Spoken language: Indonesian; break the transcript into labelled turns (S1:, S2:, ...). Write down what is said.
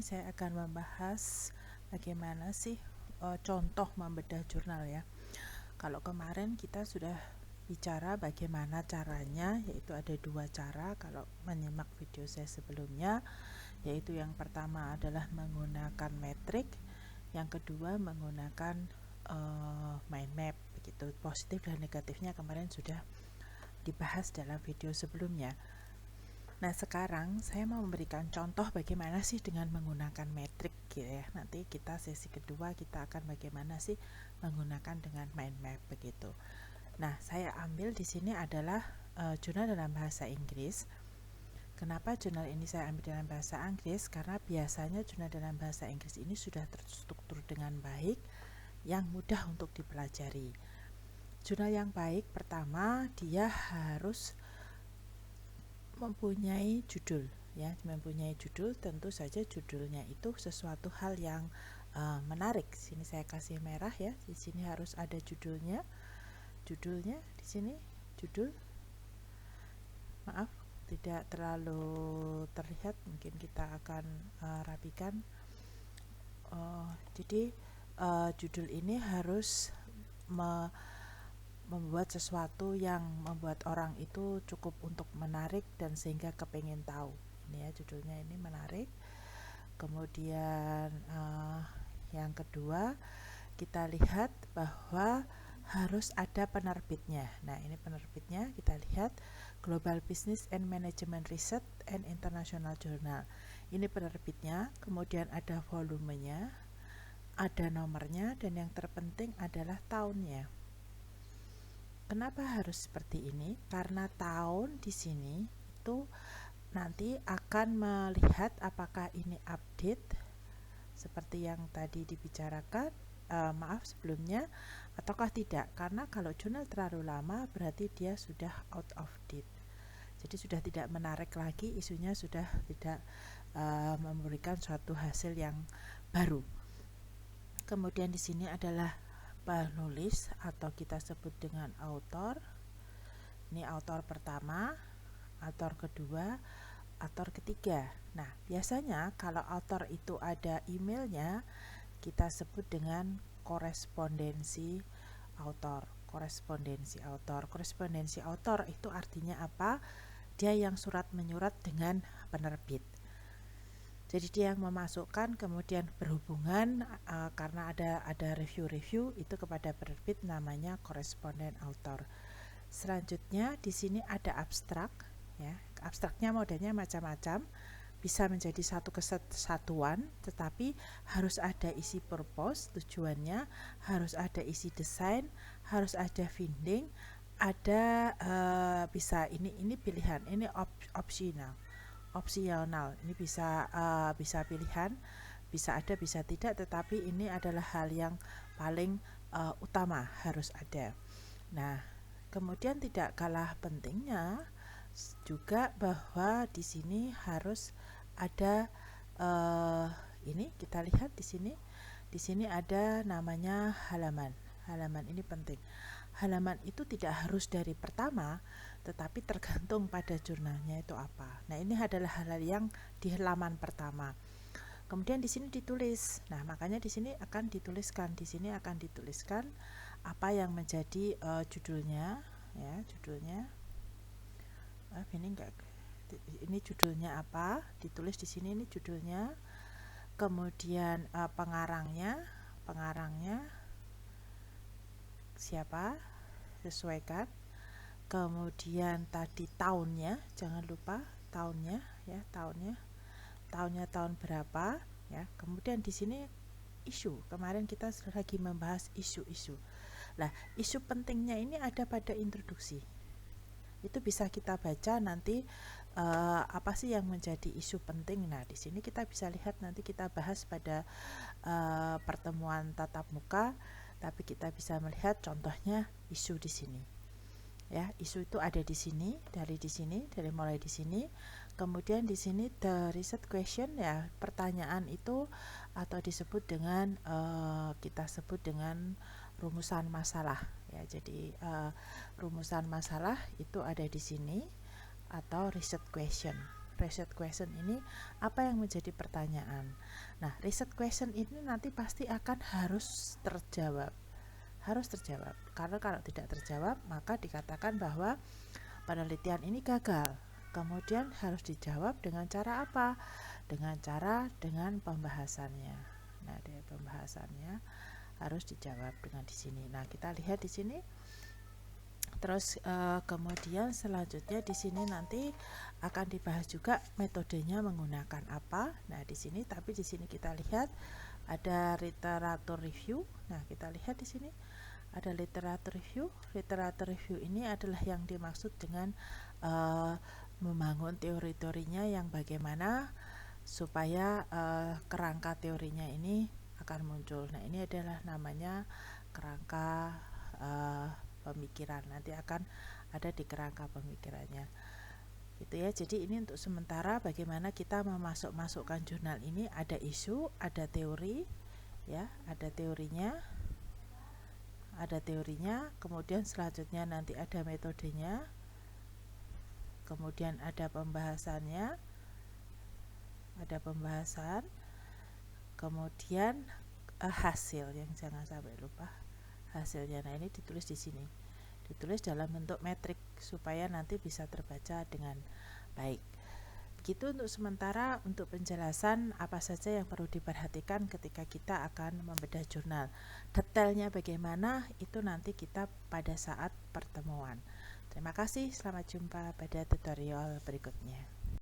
S1: saya akan membahas bagaimana sih contoh membedah jurnal ya. Kalau kemarin kita sudah bicara bagaimana caranya, yaitu ada dua cara kalau menyimak video saya sebelumnya, yaitu yang pertama adalah menggunakan metrik, yang kedua menggunakan mind map begitu. Positif dan negatifnya kemarin sudah dibahas dalam video sebelumnya. Nah, sekarang saya mau memberikan contoh bagaimana sih dengan menggunakan metrik gitu ya. Nanti kita sesi kedua kita akan bagaimana sih menggunakan dengan mind map begitu. Nah, saya ambil di sini adalah jurnal dalam bahasa Inggris. Kenapa jurnal ini saya ambil dalam bahasa Inggris? Karena biasanya jurnal dalam bahasa Inggris ini sudah terstruktur dengan baik, yang mudah untuk dipelajari. Jurnal yang baik pertama dia harus mempunyai judul ya, mempunyai judul. Tentu saja judulnya itu sesuatu hal yang menarik. Sini saya kasih merah ya, di sini harus ada judulnya. Judulnya di sini judul, maaf tidak terlalu terlihat, mungkin kita akan rapikan. Jadi judul ini harus membuat sesuatu yang membuat orang itu cukup untuk menarik dan sehingga kepengen tahu. Ini ya judulnya ini menarik. Kemudian yang kedua kita lihat bahwa harus ada penerbitnya. Nah, ini penerbitnya kita lihat Global Business and Management Research and International Journal. Ini penerbitnya, kemudian ada volumenya, ada nomornya, dan yang terpenting adalah tahunnya. Kenapa harus seperti ini? Karena tahun di sini itu nanti akan melihat apakah ini update seperti yang tadi dibicarakan, maaf sebelumnya, ataukah tidak. Karena kalau jurnal terlalu lama berarti dia sudah out of date. Jadi sudah tidak menarik lagi, isunya sudah tidak memberikan suatu hasil yang baru. Kemudian di sini adalah penulis atau kita sebut dengan author. Ini author pertama, author kedua, author ketiga. Nah, biasanya kalau author itu ada emailnya, kita sebut dengan korespondensi author. Korespondensi author. Korespondensi author itu artinya apa? Dia yang surat menyurat dengan penerbit. Jadi dia yang memasukkan, kemudian berhubungan karena ada review-review itu kepada penerbit, namanya koresponden author. Selanjutnya di sini ada abstrak ya. Abstraknya modelnya macam-macam, bisa menjadi satu kesatuan, tetapi harus ada isi purpose, tujuannya, harus ada isi desain, harus ada finding, ada bisa ini pilihan, ini opsional. Ini bisa pilihan, bisa ada bisa tidak, tetapi ini adalah hal yang paling utama harus ada. Nah, kemudian tidak kalah pentingnya juga bahwa di sini harus ada ini kita lihat di sini ada namanya halaman. Halaman ini penting. Halaman itu tidak harus dari pertama, tetapi tergantung pada jurnalnya itu apa. Nah, ini adalah hal yang di halaman pertama. Kemudian di sini ditulis. Nah, makanya di sini akan dituliskan. Di sini akan dituliskan apa yang menjadi judulnya, ya, judulnya. Ini judulnya apa? Ditulis di sini ini judulnya. Kemudian pengarangnya siapa? Sesuaikan. Kemudian tadi tahunnya, jangan lupa tahunnya ya, tahunnya tahun berapa ya. Kemudian di sini isu. Kemarin kita lagi membahas isu-isu. Nah, isu pentingnya ini ada pada introduksi. Itu bisa kita baca nanti apa sih yang menjadi isu penting. Nah, di sini kita bisa lihat, nanti kita bahas pada pertemuan tatap muka, tapi kita bisa melihat contohnya isu di sini. Ya, isu itu ada di sini, dari mulai di sini. Kemudian di sini the research question ya, pertanyaan itu atau disebut dengan kita sebut dengan rumusan masalah ya. Jadi rumusan masalah itu ada di sini atau research question. research question ini apa yang menjadi pertanyaan. Nah, research question ini nanti pasti akan harus terjawab. Karena kalau tidak terjawab, maka dikatakan bahwa penelitian ini gagal. Kemudian harus dijawab dengan cara apa? Dengan pembahasannya. Nah, dari pembahasannya harus dijawab dengan di sini. Nah, kita lihat di sini. Terus kemudian selanjutnya di sini nanti akan dibahas juga metodenya menggunakan apa. Nah, di sini kita lihat ada literatur review. Nah, kita lihat di sini ada literatur review. Literatur review ini adalah yang dimaksud dengan membangun teori-teorinya yang bagaimana supaya kerangka teorinya ini akan muncul. Nah, ini adalah namanya kerangka pemikiran. Nanti akan ada di kerangka pemikirannya. Gitu ya. Jadi ini untuk sementara bagaimana kita memasukkan jurnal ini, ada isu, ada teori, ya, ada teorinya, kemudian selanjutnya nanti ada metodenya, kemudian ada pembahasan, kemudian hasil, yang jangan sampai lupa hasilnya. Nah, ini ditulis di sini, ditulis dalam bentuk metrik supaya nanti bisa terbaca dengan baik. Begitu untuk sementara untuk penjelasan apa saja yang perlu diperhatikan ketika kita akan membedah jurnal. Detailnya bagaimana itu nanti kita pada saat pertemuan. Terima kasih, selamat jumpa pada tutorial berikutnya.